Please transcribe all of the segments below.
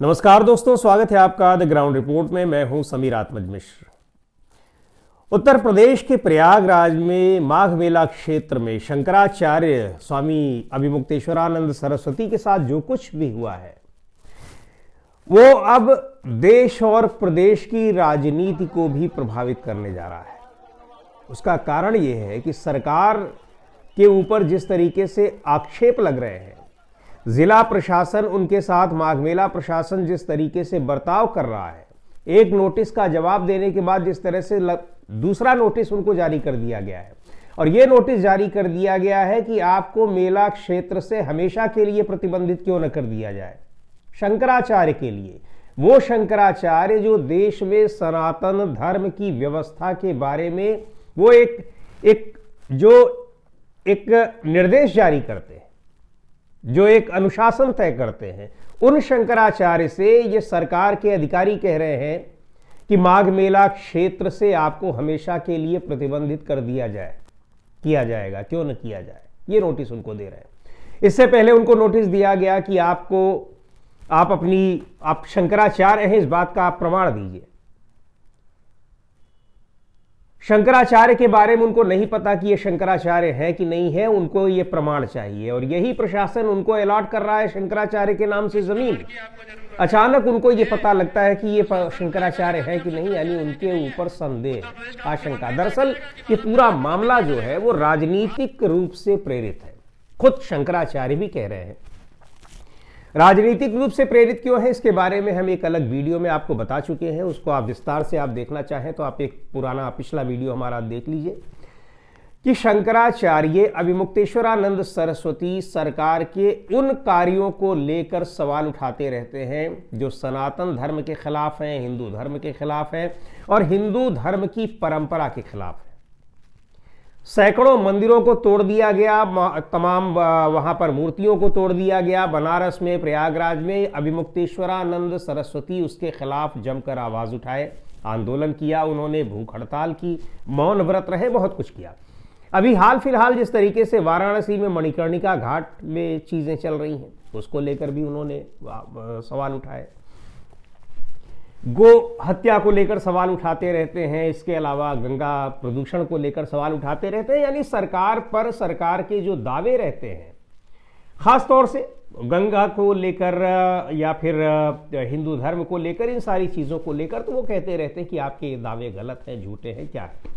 नमस्कार दोस्तों, स्वागत है आपका द ग्राउंड रिपोर्ट में। मैं हूं समीर आत्मज मिश्र। उत्तर प्रदेश के प्रयागराज में माघ मेला क्षेत्र में शंकराचार्य स्वामी अभिमुक्तेश्वरानंद सरस्वती के साथ जो कुछ भी हुआ है वो अब देश और प्रदेश की राजनीति को भी प्रभावित करने जा रहा है। उसका कारण यह है कि सरकार के ऊपर जिस तरीके से आक्षेप लग रहे हैं, जिला प्रशासन उनके साथ माघ मेला प्रशासन जिस तरीके से बर्ताव कर रहा है, एक नोटिस का जवाब देने के बाद जिस तरह से दूसरा नोटिस उनको जारी कर दिया गया है, और यह नोटिस जारी कर दिया गया है कि आपको मेला क्षेत्र से हमेशा के लिए प्रतिबंधित क्यों न कर दिया जाए। शंकराचार्य के लिए, वो शंकराचार्य जो देश में सनातन धर्म की व्यवस्था के बारे में वो एक निर्देश जारी करते हैं, जो एक अनुशासन तय करते हैं, उन शंकराचार्य से ये सरकार के अधिकारी कह रहे हैं कि माघ मेला क्षेत्र से आपको हमेशा के लिए प्रतिबंधित कर दिया जाए। किया जाएगा, क्यों न किया जाए, ये नोटिस उनको दे रहे हैं। इससे पहले उनको नोटिस दिया गया कि आप शंकराचार्य हैं, इस बात का आप प्रमाण दीजिए। शंकराचार्य के बारे में उनको नहीं पता कि ये शंकराचार्य है कि नहीं है, उनको ये प्रमाण चाहिए, और यही प्रशासन उनको अलॉट कर रहा है शंकराचार्य के नाम से जमीन। अचानक उनको ये पता लगता है कि ये शंकराचार्य है कि नहीं, यानी उनके ऊपर संदेह, आशंका। दरअसल ये पूरा मामला जो है वो राजनीतिक रूप से प्रेरित है। खुद शंकराचार्य भी कह रहे हैं। राजनीतिक रूप से प्रेरित क्यों है, इसके बारे में हम एक अलग वीडियो में आपको बता चुके हैं। उसको आप विस्तार से आप देखना चाहें तो आप एक पिछला वीडियो हमारा देख लीजिए कि शंकराचार्य अभिमुक्तेश्वरानंद सरस्वती सरकार के उन कार्यों को लेकर सवाल उठाते रहते हैं जो सनातन धर्म के खिलाफ हैं, हिंदू धर्म के खिलाफ हैं और हिंदू धर्म की परंपरा के खिलाफ है। सैकड़ों मंदिरों को तोड़ दिया गया, तमाम वहां पर मूर्तियों को तोड़ दिया गया। बनारस में, प्रयागराज में अभिमुक्तेश्वरानंद सरस्वती उसके खिलाफ जमकर आवाज उठाए, आंदोलन किया, उन्होंने भूख हड़ताल की, मौन व्रत रहे, बहुत कुछ किया। अभी हाल फिलहाल जिस तरीके से वाराणसी में मणिकर्णिका घाट में चीजें चल रही हैं, उसको लेकर भी उन्होंने सवाल उठाए। गो हत्या को लेकर सवाल उठाते रहते हैं, इसके अलावा गंगा प्रदूषण को लेकर सवाल उठाते रहते हैं। यानी सरकार पर सरकार के जो दावे रहते हैं, खासतौर से गंगा को लेकर या फिर हिंदू धर्म को लेकर, इन सारी चीज़ों को लेकर, तो वो कहते रहते हैं कि आपके ये दावे गलत हैं, झूठे हैं, क्या है।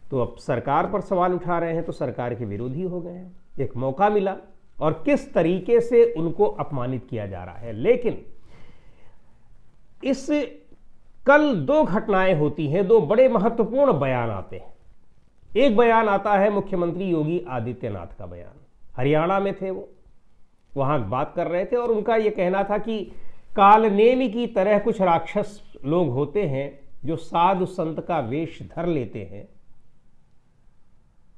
तो अब सरकार पर सवाल उठा रहे हैं तो सरकार के विरोधी हो गए हैं। एक मौका मिला और किस तरीके से उनको अपमानित किया जा रहा है। लेकिन कल दो घटनाएं होती हैं, दो बड़े महत्वपूर्ण बयान आते हैं। एक बयान आता है मुख्यमंत्री योगी आदित्यनाथ का बयान। हरियाणा में थे वो, वहां बात कर रहे थे और उनका यह कहना था कि कालनेमी की तरह कुछ राक्षस लोग होते हैं जो साधु संत का वेश धर लेते हैं,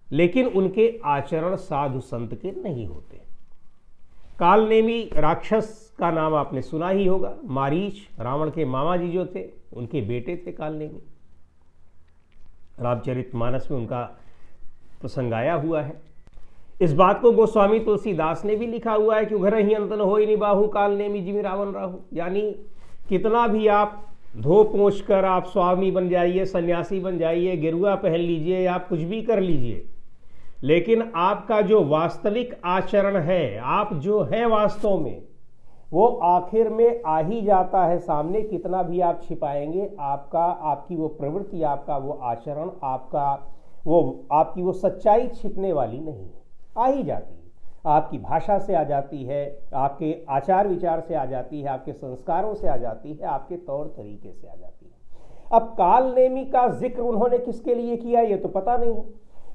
लेकिन उनके आचरण साधु संत के नहीं होते। कालनेमी राक्षस का नाम आपने सुना ही होगा। मारीच, रावण के मामा जी जो थे, उनके बेटे थे कालनेमी। रामचरितमानस में उनका प्रसंग आया हुआ है। इस बात को गोस्वामी तुलसीदास ने भी लिखा हुआ है कि उघर ही अंतन होई निबाहु कालनेमी जिमि रावण राहु। यानी कितना भी आप धो पोंछ कर आप स्वामी बन जाइए, सन्यासी बन जाइए, गेरुआ पहन लीजिए, आप कुछ भी कर लीजिए, लेकिन आपका जो वास्तविक आचरण है, आप जो है वास्तव में, वो आखिर में आ ही जाता है सामने। कितना भी आप छिपाएंगे, आपकी वो प्रवृत्ति, आपका वो आचरण, आपकी वो सच्चाई छिपने वाली नहीं है, आ ही जाती है। आपकी भाषा से आ जाती है, आपके आचार विचार से आ जाती है, आपके संस्कारों से आ जाती है, आपके तौर तरीके से आ जाती है। अब कालनेमी का जिक्र उन्होंने किसके लिए किया ये तो पता नहीं है,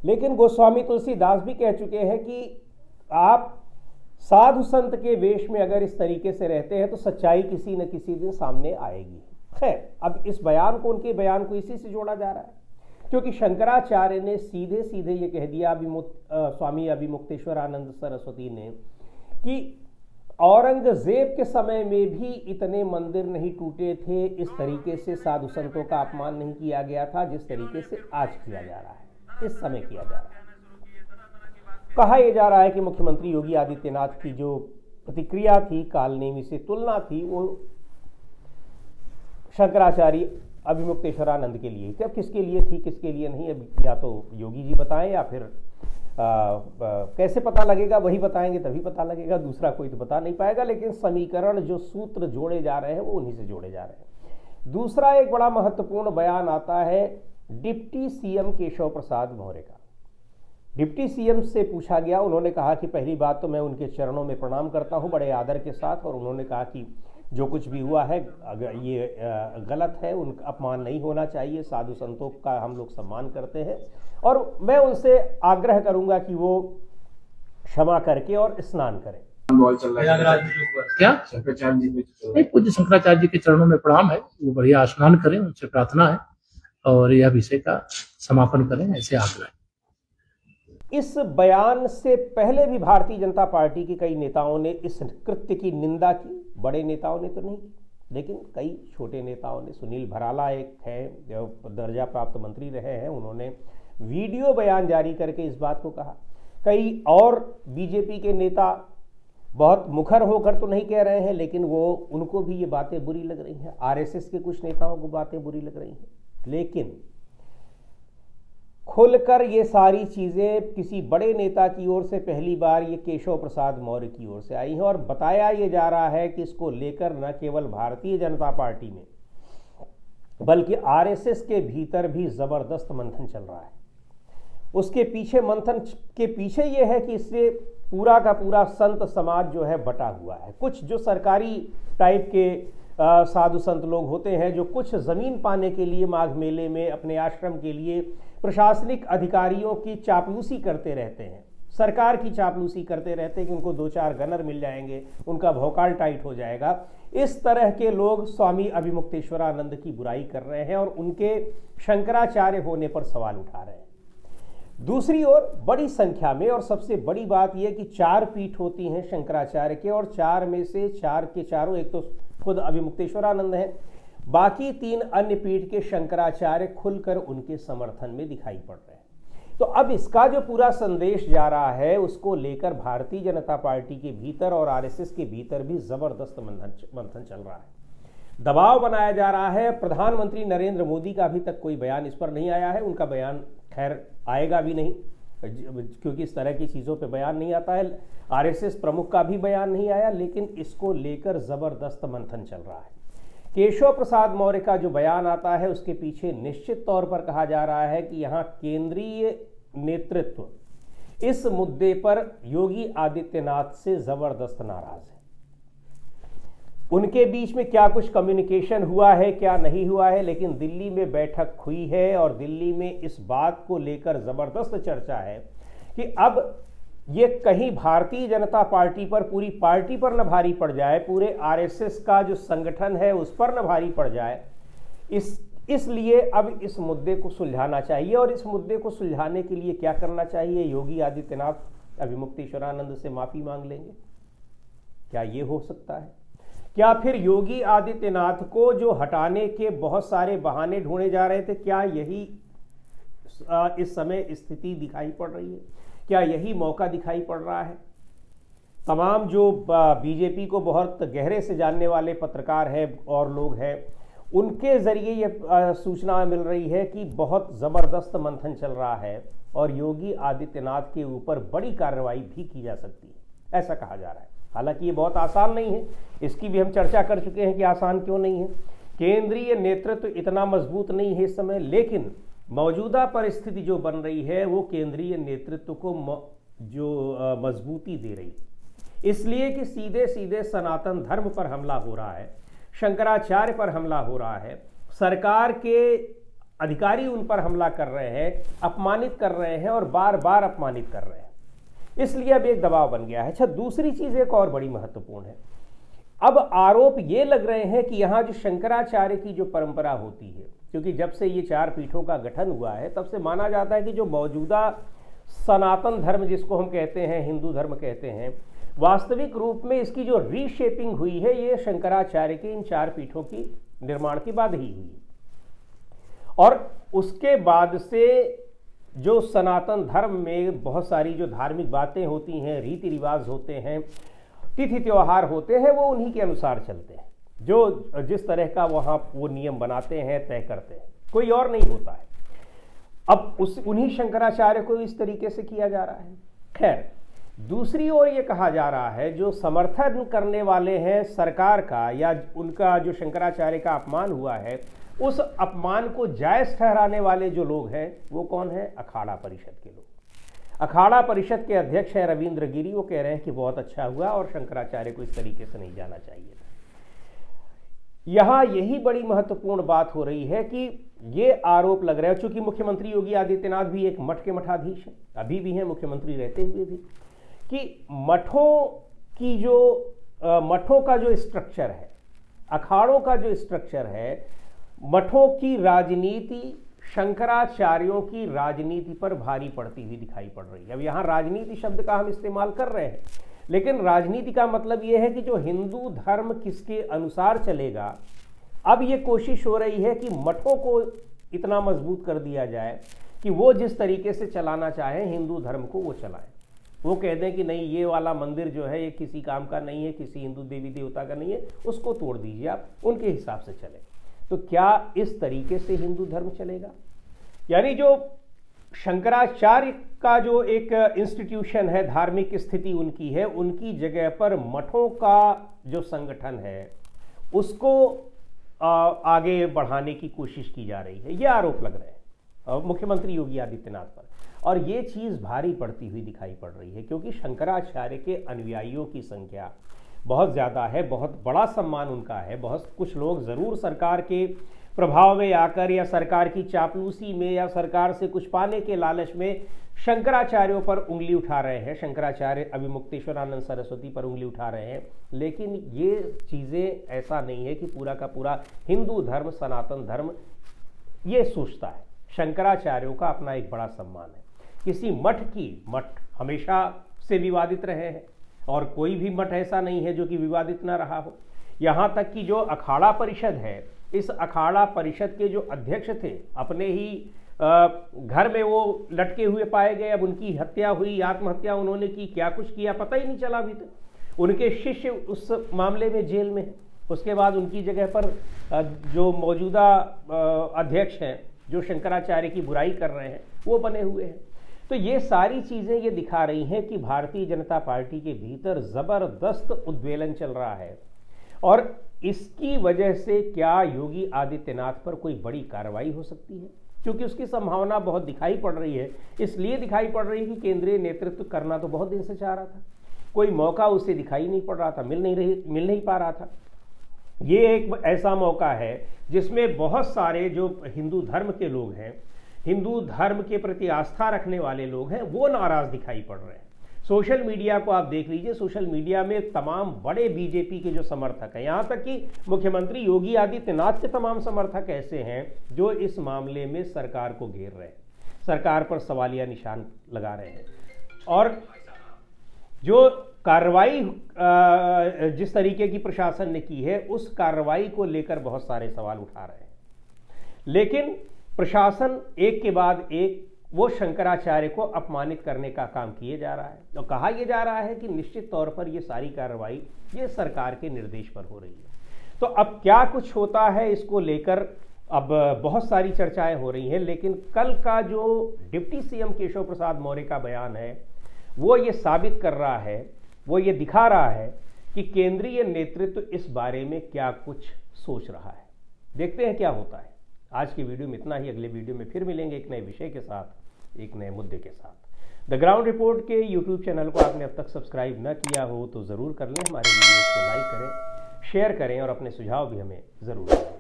लेकिन गोस्वामी तुलसीदास भी कह चुके हैं कि आप साधु संत के वेश में अगर इस तरीके से रहते हैं तो सच्चाई किसी न किसी दिन सामने आएगी। खैर, अब इस बयान को, उनके बयान को इसी से जोड़ा जा रहा है, क्योंकि शंकराचार्य ने सीधे सीधे ये कह दिया स्वामी अभिमुक्तेश्वरानंद सरस्वती ने कि औरंगजेब के समय में भी इतने मंदिर नहीं टूटे थे, इस तरीके से साधु संतों का अपमान नहीं किया गया था जिस तरीके से आज किया जा रहा है, इस समय किया जा रहा है। कहा यह जा रहा है कि मुख्यमंत्री योगी आदित्यनाथ की जो प्रतिक्रिया थी, कालनेमी से तुलना थी, वो शंकराचार्य अभिमुक्तेश्वरानंद के लिए थी। अब किसके लिए थी किसके लिए नहीं, अब या तो योगी जी बताएं या फिर कैसे पता लगेगा, वही बताएंगे तभी पता लगेगा, दूसरा कोई तो बता नहीं पाएगा। लेकिन समीकरण जो सूत्र जोड़े जा रहे हैं वो उन्हीं से जोड़े जा रहे हैं। दूसरा एक बड़ा महत्वपूर्ण बयान आता है डिप्टी सीएम केशव प्रसाद मौर्य का। डिप्टी सीएम से पूछा गया, उन्होंने कहा कि पहली बात तो मैं उनके चरणों में प्रणाम करता हूं बड़े आदर के साथ, और उन्होंने कहा कि जो कुछ भी हुआ है अगर ये गलत है, उनका अपमान नहीं होना चाहिए, साधु संतों का हम लोग सम्मान करते हैं, और मैं उनसे आग्रह करूंगा कि वो क्षमा करके और स्नान करें। क्या पूज्य शंकराचार्य जी के चरणों में प्रणाम है, वो बढ़िया स्नान करें, उनसे प्रार्थना है और यह विषय का समापन करें, ऐसे आग्रह। इस बयान से पहले भी भारतीय जनता पार्टी के कई नेताओं ने इस कृत्य की निंदा की। बड़े नेताओं ने तो नहीं की, लेकिन कई छोटे नेताओं ने, सुनील भराला एक है जो दर्जा प्राप्त मंत्री रहे हैं, उन्होंने वीडियो बयान जारी करके इस बात को कहा। कई और बीजेपी के नेता बहुत मुखर होकर तो नहीं कह रहे हैं, लेकिन वो उनको भी ये बातें बुरी लग रही हैं। आरएसएस के कुछ नेताओं को बातें बुरी लग रही हैं, लेकिन खुलकर ये सारी चीज़ें किसी बड़े नेता की ओर से पहली बार ये केशव प्रसाद मौर्य की ओर से आई हैं, और बताया ये जा रहा है कि इसको लेकर न केवल भारतीय जनता पार्टी में बल्कि आरएसएस के भीतर भी ज़बरदस्त मंथन चल रहा है। उसके पीछे मंथन के पीछे ये है कि इससे पूरा का पूरा संत समाज जो है बटा हुआ है। कुछ जो सरकारी टाइप के साधु संत लोग होते हैं, जो कुछ ज़मीन पाने के लिए माघ मेले में अपने आश्रम के लिए प्रशासनिक अधिकारियों की चापलूसी करते रहते हैं, सरकार की चापलूसी करते रहते हैं कि उनको 2-4 गनर मिल जाएंगे, उनका भौकाल टाइट हो जाएगा। इस तरह के लोग स्वामी अभिमुक्तेश्वरानंद की बुराई कर रहे हैं और उनके शंकराचार्य होने पर सवाल उठा रहे हैं। दूसरी ओर बड़ी संख्या में, और सबसे बड़ी बात यह कि 4 पीठ होती हैं शंकराचार्य के, और 4 में से 4 के चारों, एक तो खुद अभिमुक्तेश्वरानंद है, बाकी 3 अन्य पीठ के शंकराचार्य खुलकर उनके समर्थन में दिखाई पड़ रहे हैं। तो अब इसका जो पूरा संदेश जा रहा है, उसको लेकर भारतीय जनता पार्टी के भीतर और आरएसएस के भीतर भी जबरदस्त मंथन चल रहा है, दबाव बनाया जा रहा है। प्रधानमंत्री नरेंद्र मोदी का अभी तक कोई बयान इस पर नहीं आया है, उनका बयान खैर आएगा भी नहीं, क्योंकि इस तरह की चीज़ों पे बयान नहीं आता है। आरएसएस प्रमुख का भी बयान नहीं आया, लेकिन इसको लेकर ज़बरदस्त मंथन चल रहा है। केशव प्रसाद मौर्य का जो बयान आता है, उसके पीछे निश्चित तौर पर कहा जा रहा है कि यहाँ केंद्रीय नेतृत्व इस मुद्दे पर योगी आदित्यनाथ से ज़बरदस्त नाराज़ है। उनके बीच में क्या कुछ कम्युनिकेशन हुआ है, क्या नहीं हुआ है, लेकिन दिल्ली में बैठक हुई है और दिल्ली में इस बात को लेकर ज़बरदस्त चर्चा है कि अब ये कहीं भारतीय जनता पार्टी पर, पूरी पार्टी पर न भारी पड़ जाए, पूरे आरएसएस का जो संगठन है उस पर न भारी पड़ जाए। इसलिए अब इस मुद्दे को सुलझाना चाहिए, और इस मुद्दे को सुलझाने के लिए क्या करना चाहिए? योगी आदित्यनाथ अभिमुक्तेश्वरानंद से माफ़ी मांग लेंगे, क्या ये हो सकता है? क्या फिर योगी आदित्यनाथ को जो हटाने के बहुत सारे बहाने ढूंढे जा रहे थे, क्या यही इस समय स्थिति दिखाई पड़ रही है? क्या यही मौका दिखाई पड़ रहा है? तमाम जो बीजेपी को बहुत गहरे से जानने वाले पत्रकार हैं और लोग हैं, उनके ज़रिए ये सूचना मिल रही है कि बहुत ज़बरदस्त मंथन चल रहा है और योगी आदित्यनाथ के ऊपर बड़ी कार्रवाई भी की जा सकती है, ऐसा कहा जा रहा है। हालांकि ये बहुत आसान नहीं है, इसकी भी हम चर्चा कर चुके हैं कि आसान क्यों नहीं है। केंद्रीय नेतृत्व इतना मजबूत नहीं है इस समय, लेकिन मौजूदा परिस्थिति जो बन रही है वो केंद्रीय नेतृत्व को जो मजबूती दे रही है, इसलिए कि सीधे सीधे सनातन धर्म पर हमला हो रहा है, शंकराचार्य पर हमला हो रहा है, सरकार के अधिकारी उन पर हमला कर रहे हैं, अपमानित कर रहे हैं और बार बार अपमानित कर रहे हैं, इसलिए अब एक दबाव बन गया है। अच्छा, दूसरी चीज़ एक और बड़ी महत्वपूर्ण है। अब आरोप ये लग रहे हैं कि यहाँ जो शंकराचार्य की जो परंपरा होती है, क्योंकि जब से ये 4 पीठों का गठन हुआ है तब से माना जाता है कि जो मौजूदा सनातन धर्म जिसको हम कहते हैं, हिंदू धर्म कहते हैं, वास्तविक रूप में इसकी जो रीशेपिंग हुई है ये शंकराचार्य के इन 4 पीठों की निर्माण के बाद ही हुई, और उसके बाद से जो सनातन धर्म में बहुत सारी जो धार्मिक बातें होती हैं, रीति रिवाज होते हैं, तिथि त्योहार होते हैं, वो उन्हीं के अनुसार चलते हैं। जो जिस तरह का वहाँ वो नियम बनाते हैं, तय करते हैं, कोई और नहीं होता है। अब उन्हीं शंकराचार्य को इस तरीके से किया जा रहा है। खैर, दूसरी ओर ये कहा जा रहा है जो समर्थन करने वाले हैं सरकार का, या उनका जो शंकराचार्य का अपमान हुआ है, उस अपमान को जायज ठहराने वाले जो लोग हैं वो कौन है? अखाड़ा परिषद के लोग। अखाड़ा परिषद के अध्यक्ष हैं रविंद्र गिरी। वो कह रहे हैं कि बहुत अच्छा हुआ और शंकराचार्य को इस तरीके से नहीं जाना चाहिए था। यहां यही बड़ी महत्वपूर्ण बात हो रही है कि ये आरोप लग रहा है, चूंकि मुख्यमंत्री योगी आदित्यनाथ भी एक मठ के मठाधीश हैं, अभी भी हैं, मुख्यमंत्री रहते हुए भी, कि मठों का जो स्ट्रक्चर है, अखाड़ों का जो स्ट्रक्चर है, मठों की राजनीति शंकराचार्यों की राजनीति पर भारी पड़ती हुई दिखाई पड़ रही है। अब यहाँ राजनीति शब्द का हम इस्तेमाल कर रहे हैं, लेकिन राजनीति का मतलब यह है कि जो हिंदू धर्म किसके अनुसार चलेगा, अब ये कोशिश हो रही है कि मठों को इतना मजबूत कर दिया जाए कि वो जिस तरीके से चलाना चाहें हिंदू धर्म को वो चलाएं। वो कह दें कि नहीं, ये वाला मंदिर जो है ये किसी काम का नहीं है, किसी हिंदू देवी देवता का नहीं है, उसको तोड़ दीजिए, आप उनके हिसाब से चले। तो क्या इस तरीके से हिंदू धर्म चलेगा? यानी जो शंकराचार्य का जो एक इंस्टीट्यूशन है, धार्मिक स्थिति उनकी है, उनकी जगह पर मठों का जो संगठन है उसको आगे बढ़ाने की कोशिश की जा रही है। ये आरोप लग रहे हैं मुख्यमंत्री योगी आदित्यनाथ पर, और ये चीज़ भारी पड़ती हुई दिखाई पड़ रही है, क्योंकि शंकराचार्य के अनुयायियों की संख्या बहुत ज़्यादा है, बहुत बड़ा सम्मान उनका है। बहुत कुछ लोग ज़रूर सरकार के प्रभाव में आकर या सरकार की चापलूसी में या सरकार से कुछ पाने के लालच में शंकराचार्यों पर उंगली उठा रहे हैं, शंकराचार्य अभिमुक्तेश्वरानंद सरस्वती पर उंगली उठा रहे हैं। लेकिन ये चीज़ें ऐसा नहीं है कि पूरा का पूरा हिंदू धर्म, सनातन धर्म ये सोचता है। शंकराचार्यों का अपना एक बड़ा सम्मान है। किसी मठ हमेशा से विवादित रहे हैं, और कोई भी मठ ऐसा नहीं है जो कि विवादित ना रहा हो। यहाँ तक कि जो अखाड़ा परिषद है, इस अखाड़ा परिषद के जो अध्यक्ष थे, अपने ही घर में वो लटके हुए पाए गए। अब उनकी हत्या हुई, आत्महत्या उन्होंने की, क्या कुछ किया पता ही नहीं चला अभी तक। उनके शिष्य उस मामले में जेल में है। उसके बाद उनकी जगह पर जो मौजूदा अध्यक्ष हैं, जो शंकराचार्य की बुराई कर रहे हैं, वो बने हुए हैं। तो ये सारी चीज़ें ये दिखा रही हैं कि भारतीय जनता पार्टी के भीतर ज़बरदस्त उद्वेलन चल रहा है, और इसकी वजह से क्या योगी आदित्यनाथ पर कोई बड़ी कार्रवाई हो सकती है, क्योंकि उसकी संभावना बहुत दिखाई पड़ रही है। इसलिए दिखाई पड़ रही है कि केंद्रीय नेतृत्व करना तो बहुत दिन से चाह रहा था, कोई मौका उसे दिखाई नहीं पड़ रहा था, मिल नहीं पा रहा था। ये एक ऐसा मौका है जिसमें बहुत सारे जो हिंदू धर्म के लोग हैं, हिंदू धर्म के प्रति आस्था रखने वाले लोग हैं, वो नाराज दिखाई पड़ रहे हैं। सोशल मीडिया को आप देख लीजिए, सोशल मीडिया में तमाम बड़े बीजेपी के जो समर्थक हैं, यहाँ तक कि मुख्यमंत्री योगी आदित्यनाथ के तमाम समर्थक ऐसे हैं जो इस मामले में सरकार को घेर रहे हैं, सरकार पर सवालिया निशान लगा रहे हैं, और जो कार्रवाई जिस तरीके की प्रशासन ने की है उस कार्रवाई को लेकर बहुत सारे सवाल उठा रहे हैं। लेकिन प्रशासन एक के बाद एक वो शंकराचार्य को अपमानित करने का काम किए जा रहा है, और कहा यह जा रहा है कि निश्चित तौर पर ये सारी कार्रवाई ये सरकार के निर्देश पर हो रही है। तो अब क्या कुछ होता है इसको लेकर अब बहुत सारी चर्चाएं हो रही हैं, लेकिन कल का जो डिप्टी सीएम केशव प्रसाद मौर्य का बयान है वो ये साबित कर रहा है, वो ये दिखा रहा है कि केंद्रीय नेतृत्व इस बारे में क्या कुछ सोच रहा है। देखते हैं क्या होता है। आज की वीडियो में इतना ही। अगले वीडियो में फिर मिलेंगे एक नए विषय के साथ, एक नए मुद्दे के साथ। द ग्राउंड रिपोर्ट के यूट्यूब चैनल को आपने अब तक सब्सक्राइब न किया हो तो ज़रूर कर लें। हमारे वीडियोज़ को लाइक करें, शेयर करें और अपने सुझाव भी हमें ज़रूर दें।